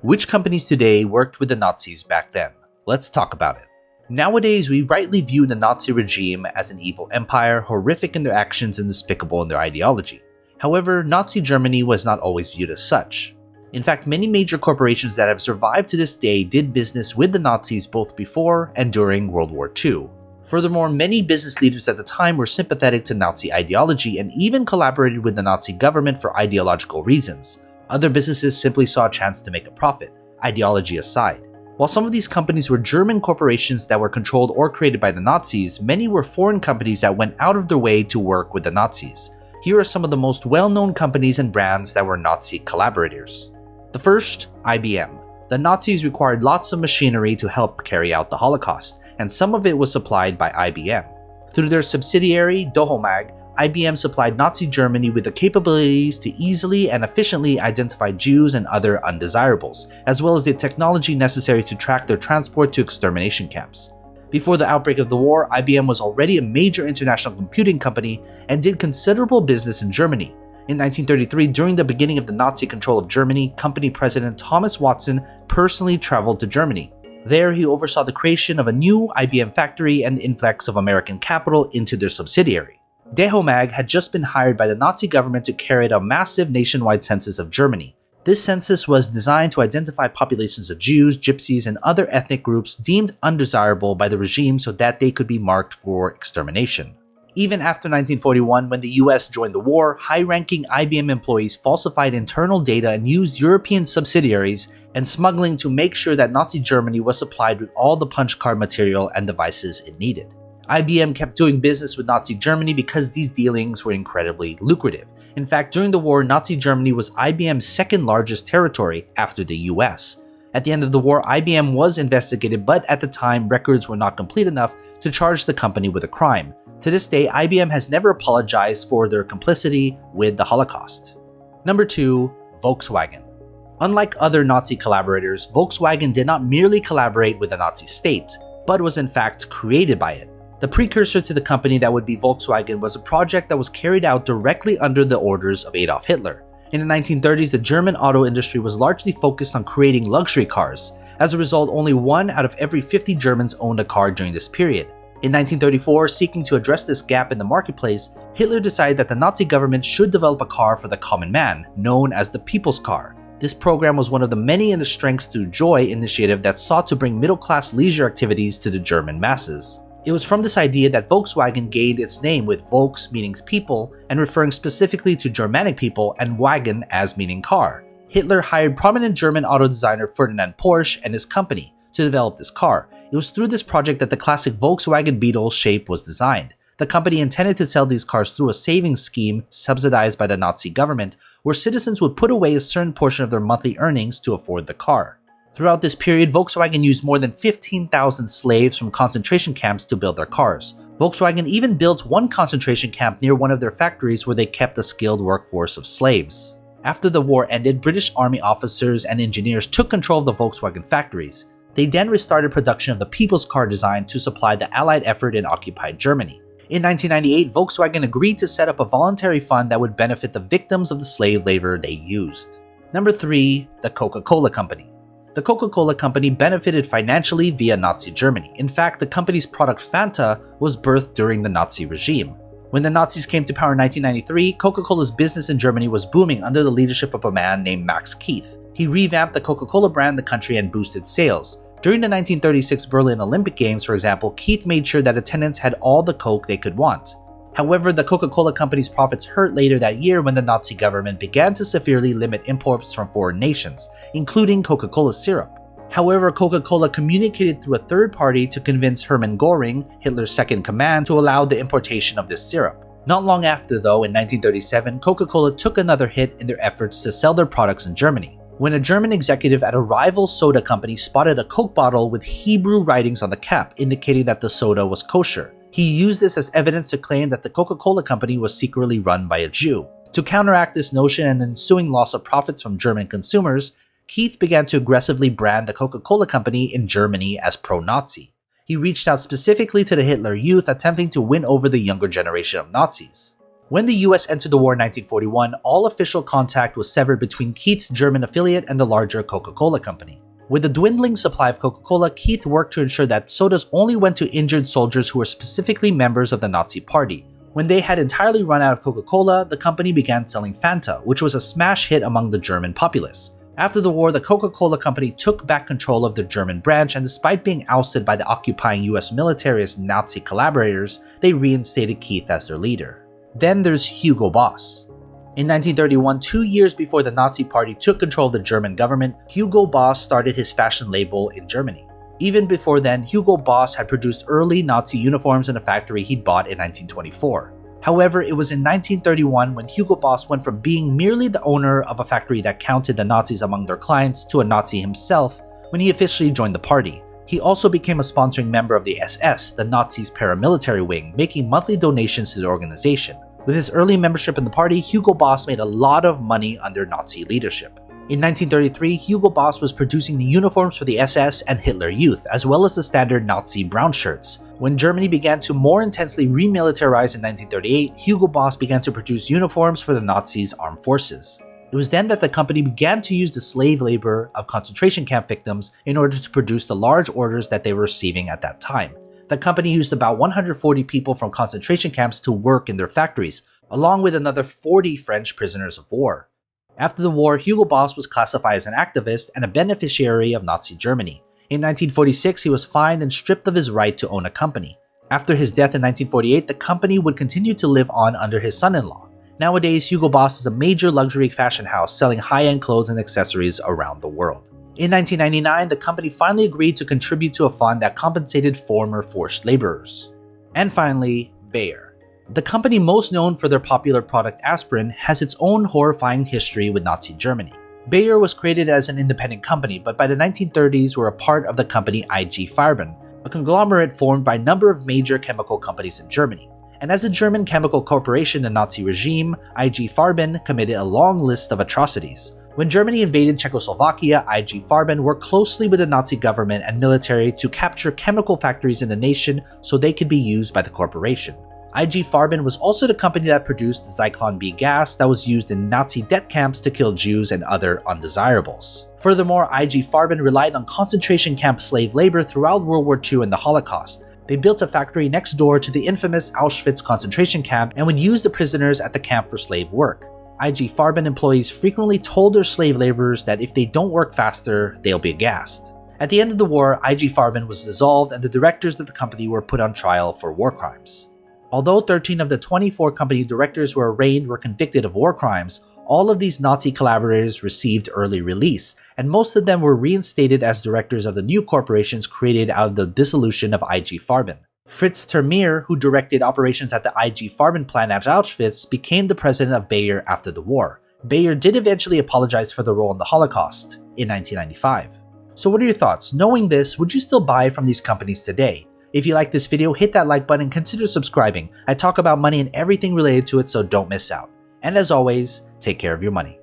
Which companies today worked with the Nazis back then? Let's talk about it. Nowadays, we rightly view the Nazi regime as an evil empire, horrific in their actions and despicable in their ideology. However, Nazi Germany was not always viewed as such. In fact, many major corporations that have survived to this day did business with the Nazis both before and during World War II. Furthermore, many business leaders at the time were sympathetic to Nazi ideology and even collaborated with the Nazi government for ideological reasons. Other businesses simply saw a chance to make a profit, ideology aside. While some of these companies were German corporations that were controlled or created by the Nazis, many were foreign companies that went out of their way to work with the Nazis. Here are some of the most well-known companies and brands that were Nazi collaborators. The first, IBM. The Nazis required lots of machinery to help carry out the Holocaust, and some of it was supplied by IBM. Through their subsidiary, Dohomag, IBM supplied Nazi Germany with the capabilities to easily and efficiently identify Jews and other undesirables, as well as the technology necessary to track their transport to extermination camps. Before the outbreak of the war, IBM was already a major international computing company and did considerable business in Germany. In 1933, during the beginning of the Nazi control of Germany, company president Thomas Watson personally traveled to Germany. There, he oversaw the creation of a new IBM factory and influx of American capital into their subsidiary. Dohomag had just been hired by the Nazi government to carry out a massive nationwide census of Germany. This census was designed to identify populations of Jews, Gypsies, and other ethnic groups deemed undesirable by the regime so that they could be marked for extermination. Even after 1941, when the US joined the war, high-ranking IBM employees falsified internal data and used European subsidiaries and smuggling to make sure that Nazi Germany was supplied with all the punch card material and devices it needed. IBM kept doing business with Nazi Germany because these dealings were incredibly lucrative. In fact, during the war, Nazi Germany was IBM's second largest territory after the US. At the end of the war, IBM was investigated, but at the time, records were not complete enough to charge the company with a crime. To this day, IBM has never apologized for their complicity with the Holocaust. Number 2. Volkswagen. Unlike other Nazi collaborators, Volkswagen did not merely collaborate with the Nazi state, but was in fact created by it. The precursor to the company that would be Volkswagen was a project that was carried out directly under the orders of Adolf Hitler. In the 1930s, the German auto industry was largely focused on creating luxury cars. As a result, only 1 out of every 50 Germans owned a car during this period. In 1934, seeking to address this gap in the marketplace, Hitler decided that the Nazi government should develop a car for the common man, known as the People's Car. This program was one of the many in the Strengths Through Joy initiative that sought to bring middle-class leisure activities to the German masses. It was from this idea that Volkswagen gained its name, with Volks meaning people and referring specifically to Germanic people, and Wagen as meaning car. Hitler hired prominent German auto designer Ferdinand Porsche and his company to develop this car. It was through this project that the classic Volkswagen Beetle shape was designed. The company intended to sell these cars through a savings scheme subsidized by the Nazi government, where citizens would put away a certain portion of their monthly earnings to afford the car. Throughout this period, Volkswagen used more than 15,000 slaves from concentration camps to build their cars. Volkswagen even built one concentration camp near one of their factories where they kept a skilled workforce of slaves. After the war ended, British Army officers and engineers took control of the Volkswagen factories. They then restarted production of the People's Car design to supply the Allied effort in occupied Germany. In 1998, Volkswagen agreed to set up a voluntary fund that would benefit the victims of the slave labor they used. Number 3. The Coca-Cola Company. The Coca-Cola Company benefited financially via Nazi Germany. In fact, the company's product Fanta was birthed during the Nazi regime. When the Nazis came to power in 1993, Coca-Cola's business in Germany was booming under the leadership of a man named Max Keith. He revamped the Coca-Cola brand in the country and boosted sales. During the 1936 Berlin Olympic Games, for example, Keith made sure that attendants had all the Coke they could want. However, the Coca-Cola Company's profits hurt later that year when the Nazi government began to severely limit imports from foreign nations, including Coca-Cola syrup. However, Coca-Cola communicated through a third party to convince Hermann Göring, Hitler's second-in-command, to allow the importation of this syrup. Not long after, though, in 1937, Coca-Cola took another hit in their efforts to sell their products in Germany. When a German executive at a rival soda company spotted a Coke bottle with Hebrew writings on the cap indicating that the soda was kosher, he used this as evidence to claim that the Coca-Cola Company was secretly run by a Jew. To counteract this notion and the ensuing loss of profits from German consumers, Keith began to aggressively brand the Coca-Cola Company in Germany as pro-Nazi. He reached out specifically to the Hitler Youth, attempting to win over the younger generation of Nazis. When the US entered the war in 1941, all official contact was severed between Keith's German affiliate and the larger Coca-Cola company. With the dwindling supply of Coca-Cola, Keith worked to ensure that sodas only went to injured soldiers who were specifically members of the Nazi Party. When they had entirely run out of Coca-Cola, the company began selling Fanta, which was a smash hit among the German populace. After the war, the Coca-Cola company took back control of the German branch, and despite being ousted by the occupying US military as Nazi collaborators, they reinstated Keith as their leader. Then there's Hugo Boss. In 1931, 2 years before the Nazi Party took control of the German government, Hugo Boss started his fashion label in Germany. Even before then, Hugo Boss had produced early Nazi uniforms in a factory he'd bought in 1924. However, it was in 1931 when Hugo Boss went from being merely the owner of a factory that counted the Nazis among their clients to a Nazi himself when he officially joined the party. He also became a sponsoring member of the SS, the Nazis' paramilitary wing, making monthly donations to the organization. With his early membership in the party, Hugo Boss made a lot of money under Nazi leadership. In 1933, Hugo Boss was producing the uniforms for the SS and Hitler Youth, as well as the standard Nazi brown shirts. When Germany began to more intensely remilitarize in 1938, Hugo Boss began to produce uniforms for the Nazis' armed forces. It was then that the company began to use the slave labor of concentration camp victims in order to produce the large orders that they were receiving at that time. The company used about 140 people from concentration camps to work in their factories, along with another 40 French prisoners of war. After the war, Hugo Boss was classified as an activist and a beneficiary of Nazi Germany. In 1946, he was fined and stripped of his right to own a company. After his death in 1948, the company would continue to live on under his son-in-law. Nowadays, Hugo Boss is a major luxury fashion house selling high-end clothes and accessories around the world. In 1999, the company finally agreed to contribute to a fund that compensated former forced laborers. And finally, Bayer. The company most known for their popular product aspirin has its own horrifying history with Nazi Germany. Bayer was created as an independent company, but by the 1930s were a part of the company IG Farben, a conglomerate formed by a number of major chemical companies in Germany. And as a German chemical corporation in the Nazi regime, IG Farben committed a long list of atrocities. When Germany invaded Czechoslovakia, IG Farben worked closely with the Nazi government and military to capture chemical factories in the nation so they could be used by the corporation. IG Farben was also the company that produced the Zyklon B gas that was used in Nazi death camps to kill Jews and other undesirables. Furthermore, IG Farben relied on concentration camp slave labor throughout World War II and the Holocaust. They built a factory next door to the infamous Auschwitz concentration camp and would use the prisoners at the camp for slave work. IG Farben employees frequently told their slave laborers that if they don't work faster, they'll be gassed. At the end of the war, IG Farben was dissolved and the directors of the company were put on trial for war crimes. Although 13 of the 24 company directors who were arraigned were convicted of war crimes, all of these Nazi collaborators received early release, and most of them were reinstated as directors of the new corporations created out of the dissolution of IG Farben. Fritz Termeer, who directed operations at the IG Farben plant at Auschwitz, became the president of Bayer after the war. Bayer did eventually apologize for the role in the Holocaust in 1995. So what are your thoughts? Knowing this, would you still buy from these companies today? If you like this video, hit that like button and consider subscribing. I talk about money and everything related to it, so don't miss out. And as always, take care of your money.